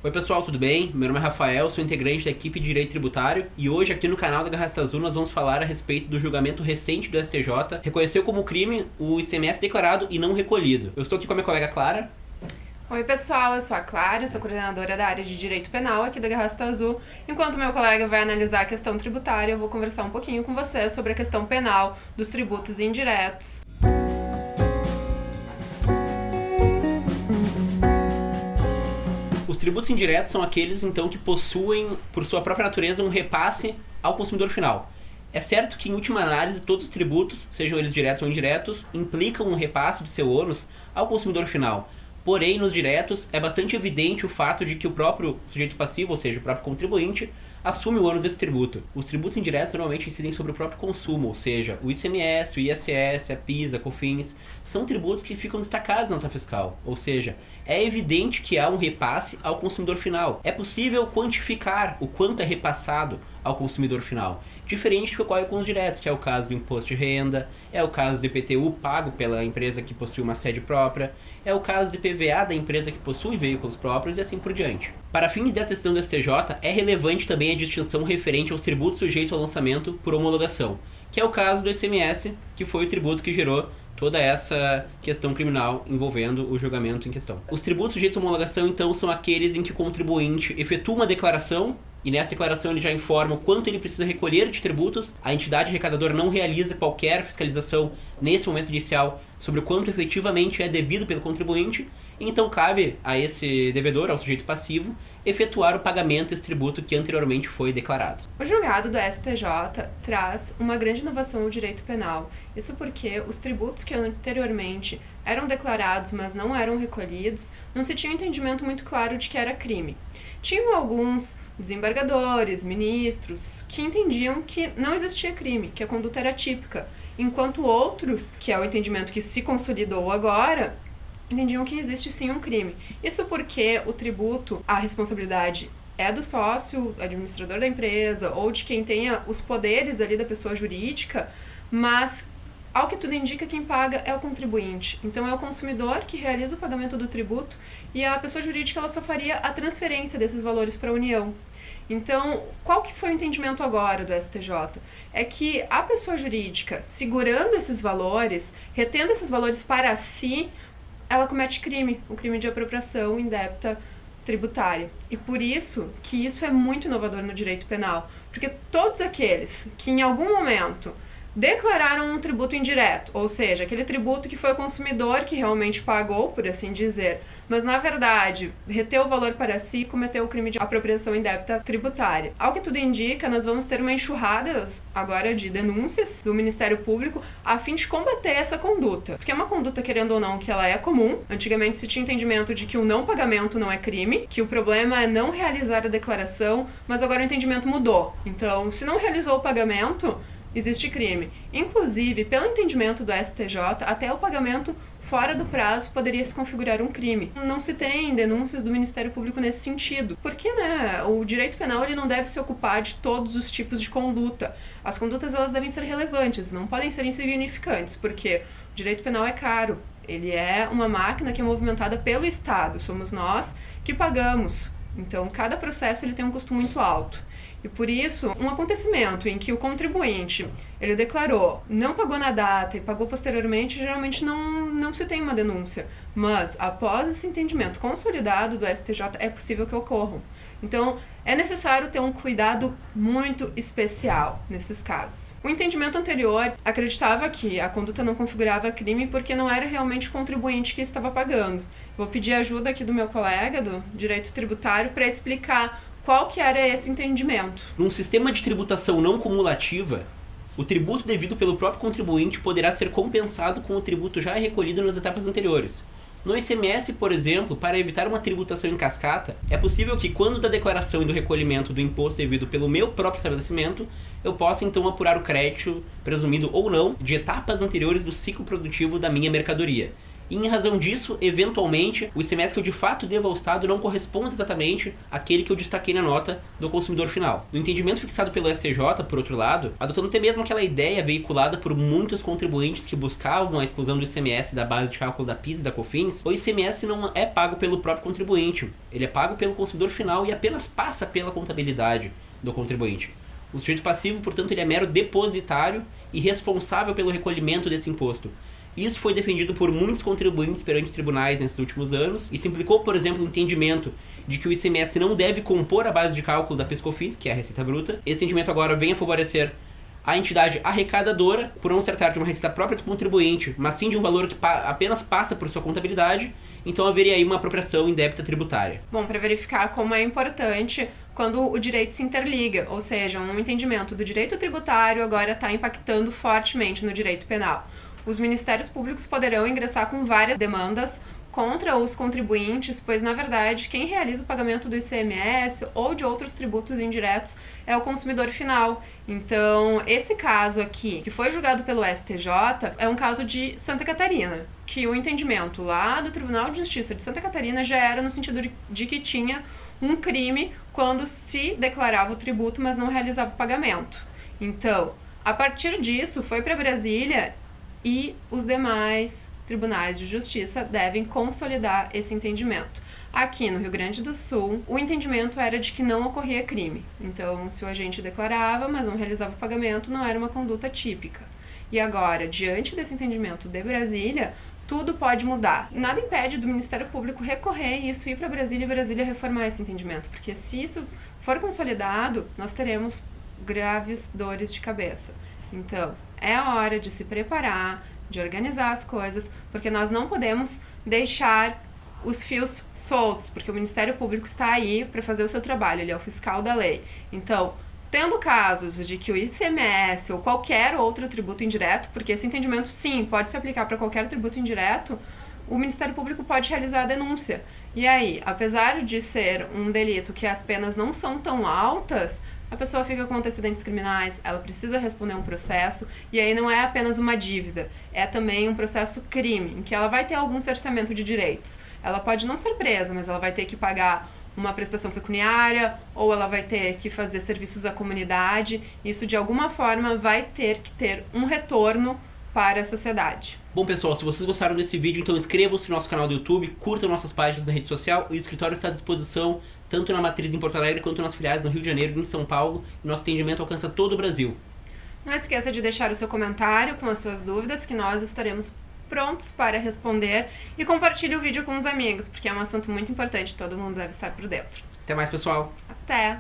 Oi pessoal, tudo bem? Meu nome é Rafael, sou integrante da equipe de Direito Tributário e hoje aqui no canal da Garrafa Azul nós vamos falar a respeito do julgamento recente do STJ. Reconheceu como crime o ICMS declarado e não recolhido. Eu estou aqui com a minha colega Clara. Oi pessoal, eu sou a Clara, sou coordenadora da área de Direito Penal aqui da Garrafa Azul. Enquanto meu colega vai analisar a questão tributária, eu vou conversar um pouquinho com você sobre a questão penal dos tributos indiretos. Os tributos indiretos são aqueles, então, que possuem, por sua própria natureza, um repasse ao consumidor final. É certo que, em última análise, todos os tributos, sejam eles diretos ou indiretos, implicam um repasse de seu ônus ao consumidor final. Porém, nos diretos, é bastante evidente o fato de que o próprio sujeito passivo, ou seja, o próprio contribuinte, assume o ônus desse tributo. Os tributos indiretos normalmente incidem sobre o próprio consumo, ou seja, o ICMS, o ISS, a PIS, a COFINS, são tributos que ficam destacados na nota fiscal, ou seja, é evidente que há um repasse ao consumidor final. É possível quantificar o quanto é repassado ao consumidor final, diferente do que ocorre com os diretos, que é o caso do imposto de renda, é o caso do IPTU pago pela empresa que possui uma sede própria, é o caso do IPVA da empresa que possui veículos próprios e assim por diante. Para fins dessa decisão do STJ, é relevante também a distinção referente aos tributos sujeitos ao lançamento por homologação, que é o caso do ICMS, que foi o tributo que gerou toda essa questão criminal envolvendo o julgamento em questão. Os tributos sujeitos à homologação, então, são aqueles em que o contribuinte efetua uma declaração e nessa declaração ele já informa o quanto ele precisa recolher de tributos. A entidade arrecadadora não realiza qualquer fiscalização nesse momento inicial sobre o quanto efetivamente é devido pelo contribuinte, então cabe a esse devedor, ao sujeito passivo, efetuar o pagamento desse tributo que anteriormente foi declarado. O julgado do STJ traz uma grande inovação no direito penal. Isso porque os tributos que anteriormente eram declarados, mas não eram recolhidos, não se tinha um entendimento muito claro de que era crime. Tinham alguns desembargadores, ministros, que entendiam que não existia crime, que a conduta era típica, enquanto outros, que é o entendimento que se consolidou agora, entendiam que existe sim um crime. Isso porque o tributo, a responsabilidade é do sócio, administrador da empresa, ou de quem tenha os poderes ali da pessoa jurídica, mas ao que tudo indica, quem paga é o contribuinte. Então é o consumidor que realiza o pagamento do tributo e a pessoa jurídica ela só faria a transferência desses valores para a União. Então, qual que foi o entendimento agora do STJ? É que a pessoa jurídica, segurando esses valores, retendo esses valores para si, ela comete crime, o crime de apropriação indébita tributária. E por isso que isso é muito inovador no direito penal, porque todos aqueles que em algum momento declararam um tributo indireto, ou seja, aquele tributo que foi o consumidor que realmente pagou, por assim dizer, mas na verdade reteu o valor para si e cometeu o crime de apropriação indébita tributária. Ao que tudo indica, nós vamos ter uma enxurrada agora de denúncias do Ministério Público a fim de combater essa conduta, porque é uma conduta, querendo ou não, que ela é comum. Antigamente se tinha entendimento de que o não pagamento não é crime, que o problema é não realizar a declaração, mas agora o entendimento mudou. Então, se não realizou o pagamento, existe crime. Inclusive, pelo entendimento do STJ, até o pagamento fora do prazo poderia se configurar um crime. Não se tem denúncias do Ministério Público nesse sentido, porque o direito penal ele não deve se ocupar de todos os tipos de conduta. As condutas elas devem ser relevantes, não podem ser insignificantes, porque o direito penal é caro. Ele é uma máquina que é movimentada pelo Estado, somos nós que pagamos. Então, cada processo ele tem um custo muito alto. E por isso, um acontecimento em que o contribuinte ele declarou, não pagou na data e pagou posteriormente, geralmente não se tem uma denúncia. Mas, após esse entendimento consolidado do STJ, é possível que ocorram. Então, é necessário ter um cuidado muito especial nesses casos. O entendimento anterior acreditava que a conduta não configurava crime porque não era realmente o contribuinte que estava pagando. Vou pedir ajuda aqui do meu colega do direito tributário para explicar qual que era esse entendimento. Num sistema de tributação não cumulativa, o tributo devido pelo próprio contribuinte poderá ser compensado com o tributo já recolhido nas etapas anteriores. No ICMS, por exemplo, para evitar uma tributação em cascata, é possível que, quando da declaração e do recolhimento do imposto devido pelo meu próprio estabelecimento, eu possa então apurar o crédito, presumido ou não, de etapas anteriores do ciclo produtivo da minha mercadoria. E em razão disso, eventualmente, o ICMS que eu de fato devo ao Estado não corresponde exatamente àquele que eu destaquei na nota do consumidor final. No entendimento fixado pelo STJ, por outro lado, adotando até mesmo aquela ideia veiculada por muitos contribuintes que buscavam a exclusão do ICMS da base de cálculo da PIS e da COFINS, o ICMS não é pago pelo próprio contribuinte, ele é pago pelo consumidor final e apenas passa pela contabilidade do contribuinte. O sujeito passivo, portanto, ele é mero depositário e responsável pelo recolhimento desse imposto. Isso foi defendido por muitos contribuintes perante os tribunais nesses últimos anos e se implicou, por exemplo, o entendimento de que o ICMS não deve compor a base de cálculo da PIS/COFINS, que é a Receita Bruta. Esse entendimento agora vem a favorecer a entidade arrecadadora por não se tratar de uma receita própria do contribuinte, mas sim de um valor que apenas passa por sua contabilidade, então haveria aí uma apropriação indébita tributária. Bom, para verificar como é importante quando o direito se interliga, ou seja, um entendimento do direito tributário agora está impactando fortemente no direito penal. Os ministérios públicos poderão ingressar com várias demandas contra os contribuintes, pois, na verdade, quem realiza o pagamento do ICMS ou de outros tributos indiretos é o consumidor final. Então, esse caso aqui, que foi julgado pelo STJ, é um caso de Santa Catarina, que o entendimento lá do Tribunal de Justiça de Santa Catarina já era no sentido de que tinha um crime quando se declarava o tributo, mas não realizava o pagamento. Então, a partir disso, foi para Brasília e os demais tribunais de justiça devem consolidar esse entendimento. Aqui no Rio Grande do Sul, o entendimento era de que não ocorria crime. Então, se o agente declarava, mas não realizava o pagamento, não era uma conduta típica. E agora, diante desse entendimento de Brasília, tudo pode mudar. Nada impede do Ministério Público recorrer e isso ir para Brasília e Brasília reformar esse entendimento, porque se isso for consolidado, nós teremos graves dores de cabeça. Então, é a hora de se preparar, de organizar as coisas, porque nós não podemos deixar os fios soltos, porque o Ministério Público está aí para fazer o seu trabalho, ele é o fiscal da lei. Então, tendo casos de que o ICMS ou qualquer outro tributo indireto, porque esse entendimento, sim, pode se aplicar para qualquer tributo indireto, o Ministério Público pode realizar a denúncia. E aí, apesar de ser um delito que as penas não são tão altas, a pessoa fica com antecedentes criminais, ela precisa responder um processo, e aí não é apenas uma dívida, é também um processo crime, em que ela vai ter algum cerceamento de direitos. Ela pode não ser presa, mas ela vai ter que pagar uma prestação pecuniária, ou ela vai ter que fazer serviços à comunidade. Isso, de alguma forma, vai ter que ter um retorno para a sociedade. Bom, pessoal, se vocês gostaram desse vídeo, então inscrevam-se no nosso canal do YouTube, curtam nossas páginas na rede social. O escritório está à disposição tanto na matriz em Porto Alegre quanto nas filiais no Rio de Janeiro e em São Paulo. E nosso atendimento alcança todo o Brasil. Não esqueça de deixar o seu comentário com as suas dúvidas, que nós estaremos prontos para responder. E compartilhe o vídeo com os amigos, porque é um assunto muito importante, todo mundo deve estar por dentro. Até mais, pessoal! Até!